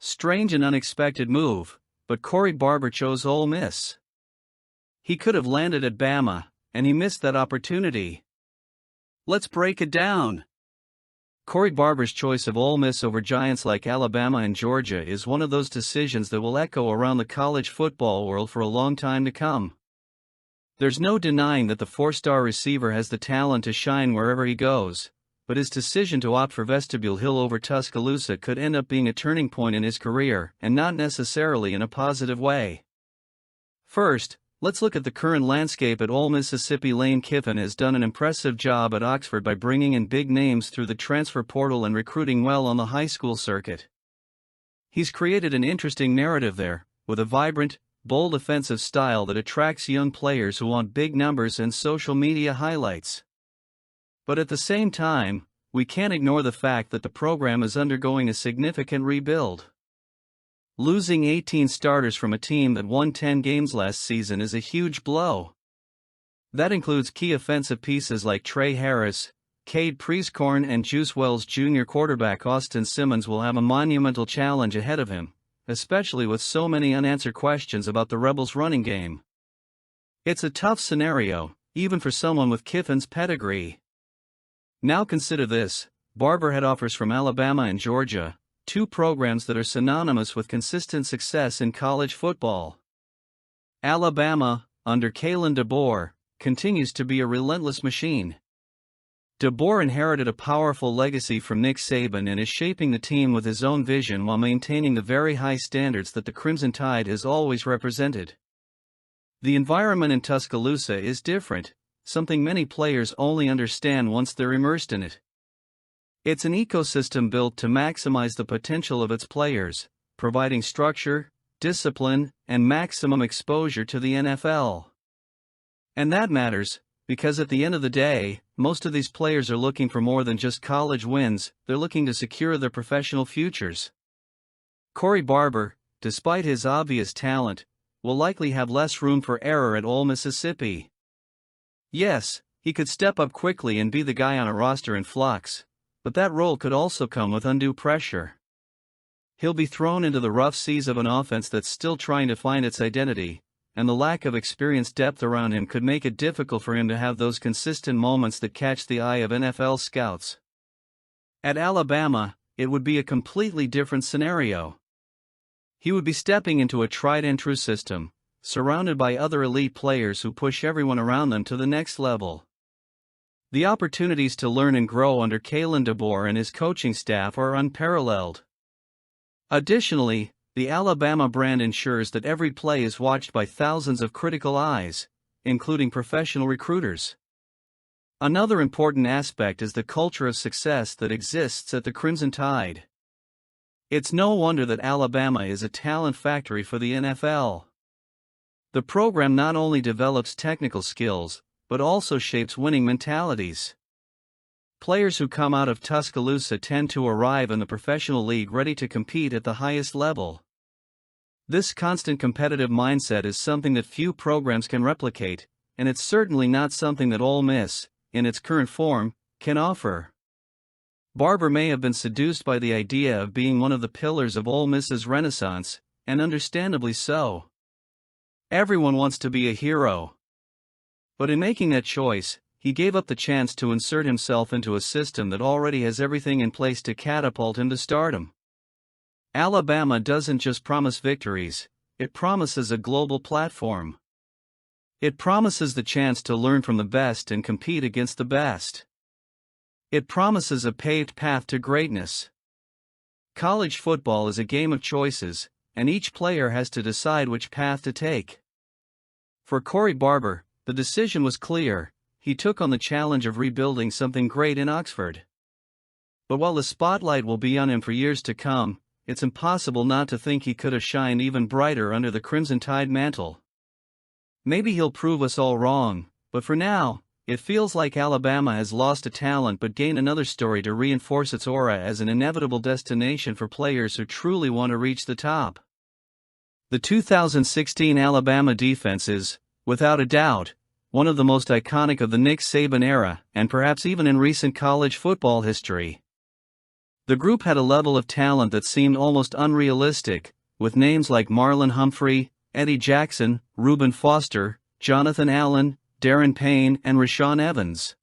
Strange and unexpected move, but Cory Barber chose Ole Miss. He could have landed at Bama, and he missed that opportunity. Let's break it down. Cory Barber's choice of Ole Miss over giants like Alabama and Georgia is one of those decisions that will echo around the college football world for a long time to come. There's no denying that the four-star receiver has the talent to shine wherever he goes, but his decision to opt for Vestibule Hill over Tuscaloosa could end up being a turning point in his career, and not necessarily in a positive way. First, let's look at the current landscape at Ole Mississippi. Lane Kiffin has done an impressive job at Oxford by bringing in big names through the transfer portal and recruiting well on the high school circuit. He's created an interesting narrative there, with a vibrant, bold offensive style that attracts young players who want big numbers and social media highlights. But at the same time, we can't ignore the fact that the program is undergoing a significant rebuild. Losing 18 starters from a team that won 10 games last season is a huge blow. That includes key offensive pieces like Trey Harris, Cade Prieskorn, and Juice Wells Jr. Quarterback Austin Simmons will have a monumental challenge ahead of him, especially with so many unanswered questions about the Rebels' running game. It's a tough scenario, even for someone with Kiffin's pedigree. Now consider this: Barber had offers from Alabama and Georgia, two programs that are synonymous with consistent success in college football. Alabama, under Kalen DeBoer, continues to be a relentless machine. DeBoer inherited a powerful legacy from Nick Saban and is shaping the team with his own vision while maintaining the very high standards that the Crimson Tide has always represented. The environment in Tuscaloosa is different, something many players only understand once they're immersed in it. It's an ecosystem built to maximize the potential of its players, providing structure, discipline, and maximum exposure to the NFL. And that matters, because at the end of the day, most of these players are looking for more than just college wins. They're looking to secure their professional futures. Cory Barber, despite his obvious talent, will likely have less room for error at Ole Mississippi. Yes, he could step up quickly and be the guy on a roster in flux, but that role could also come with undue pressure. He'll be thrown into the rough seas of an offense that's still trying to find its identity, and the lack of experienced depth around him could make it difficult for him to have those consistent moments that catch the eye of NFL scouts. At Alabama, it would be a completely different scenario. He would be stepping into a tried-and-true system, surrounded by other elite players who push everyone around them to the next level. The opportunities to learn and grow under Kalen DeBoer and his coaching staff are unparalleled. Additionally, the Alabama brand ensures that every play is watched by thousands of critical eyes, including professional recruiters. Another important aspect is the culture of success that exists at the Crimson Tide. It's no wonder that Alabama is a talent factory for the NFL. The program not only develops technical skills, but also shapes winning mentalities. Players who come out of Tuscaloosa tend to arrive in the professional league ready to compete at the highest level. This constant competitive mindset is something that few programs can replicate, and it's certainly not something that Ole Miss, in its current form, can offer. Barber may have been seduced by the idea of being one of the pillars of Ole Miss's renaissance, and understandably so. Everyone wants to be a hero. But in making that choice, he gave up the chance to insert himself into a system that already has everything in place to catapult him to stardom. Alabama doesn't just promise victories, it promises a global platform. It promises the chance to learn from the best and compete against the best. It promises a paved path to greatness. College football is a game of choices, and each player has to decide which path to take. For Cory Barber, the decision was clear: he took on the challenge of rebuilding something great in Oxford. But while the spotlight will be on him for years to come, it's impossible not to think he could have shined even brighter under the Crimson Tide mantle. Maybe he'll prove us all wrong, but for now, it feels like Alabama has lost a talent but gained another story to reinforce its aura as an inevitable destination for players who truly want to reach the top. The 2016 Alabama defense is, without a doubt, one of the most iconic of the Nick Saban era, and perhaps even in recent college football history. The group had a level of talent that seemed almost unrealistic, with names like Marlon Humphrey, Eddie Jackson, Reuben Foster, Jonathan Allen, Darren Payne, and Rashawn Evans.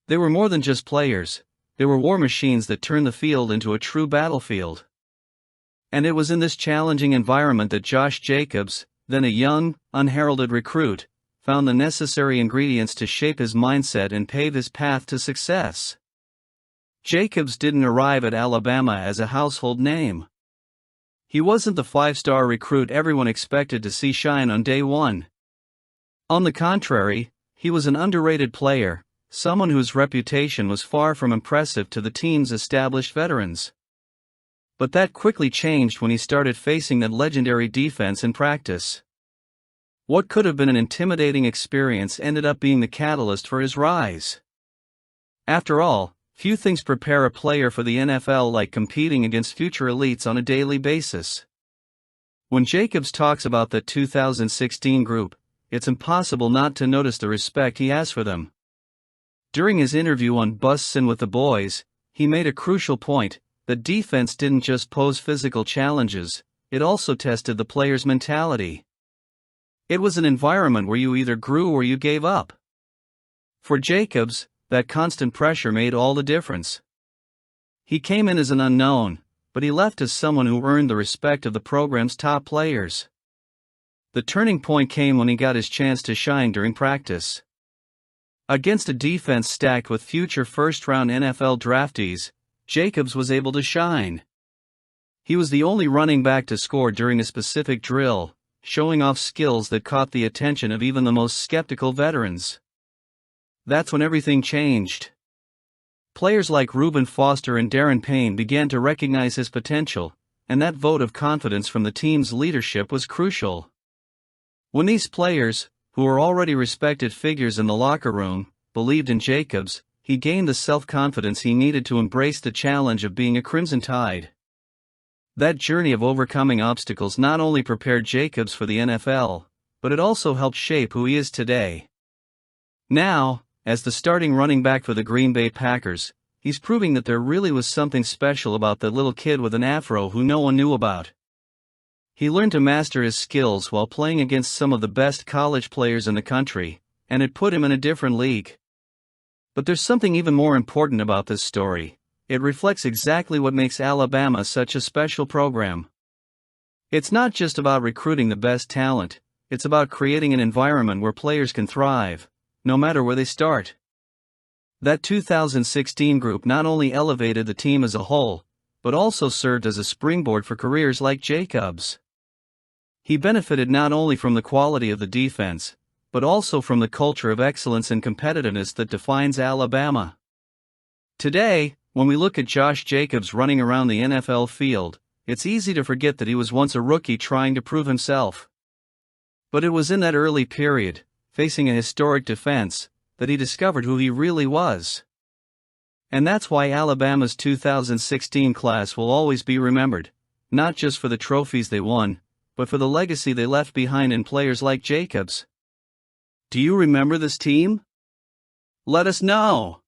They were more than just players, they were war machines that turned the field into a true battlefield. And it was in this challenging environment that Josh Jacobs, then a young, unheralded recruit, found the necessary ingredients to shape his mindset and pave his path to success. Jacobs didn't arrive at Alabama as a household name. He wasn't the five-star recruit everyone expected to see shine on day one. On the contrary, he was an underrated player, someone whose reputation was far from impressive to the team's established veterans. But that quickly changed when he started facing that legendary defense in practice. What could have been an intimidating experience ended up being the catalyst for his rise. After all, few things prepare a player for the NFL like competing against future elites on a daily basis. When Jacobs talks about the 2016 group, it's impossible not to notice the respect he has for them. During his interview on Bussin' with the Boys, he made a crucial point: that defense didn't just pose physical challenges, it also tested the players' mentality. It was an environment where you either grew or you gave up. For Jacobs, that constant pressure made all the difference. He came in as an unknown, but he left as someone who earned the respect of the program's top players. The turning point came when he got his chance to shine during practice. Against a defense stacked with future first-round NFL draftees, Jacobs was able to shine. He was the only running back to score during a specific drill, showing off skills that caught the attention of even the most skeptical veterans. That's when everything changed. Players like Reuben Foster and Darren Payne began to recognize his potential, and that vote of confidence from the team's leadership was crucial. When these players, who were already respected figures in the locker room, believed in Jacobs, he gained the self-confidence he needed to embrace the challenge of being a Crimson Tide. That journey of overcoming obstacles not only prepared Jacobs for the NFL, but it also helped shape who he is today. Now, as the starting running back for the Green Bay Packers, he's proving that there really was something special about that little kid with an afro who no one knew about. He learned to master his skills while playing against some of the best college players in the country, and it put him in a different league. But there's something even more important about this story. It reflects exactly what makes Alabama such a special program. It's not just about recruiting the best talent, it's about creating an environment where players can thrive, no matter where they start. That 2016 group not only elevated the team as a whole, but also served as a springboard for careers like Jacobs. He benefited not only from the quality of the defense, but also from the culture of excellence and competitiveness that defines Alabama. Today, when we look at Josh Jacobs running around the NFL field, it's easy to forget that he was once a rookie trying to prove himself. But it was in that early period, facing a historic defense, that he discovered who he really was. And that's why Alabama's 2016 class will always be remembered, not just for the trophies they won, but for the legacy they left behind in players like Jacobs. Do you remember this team? Let us know.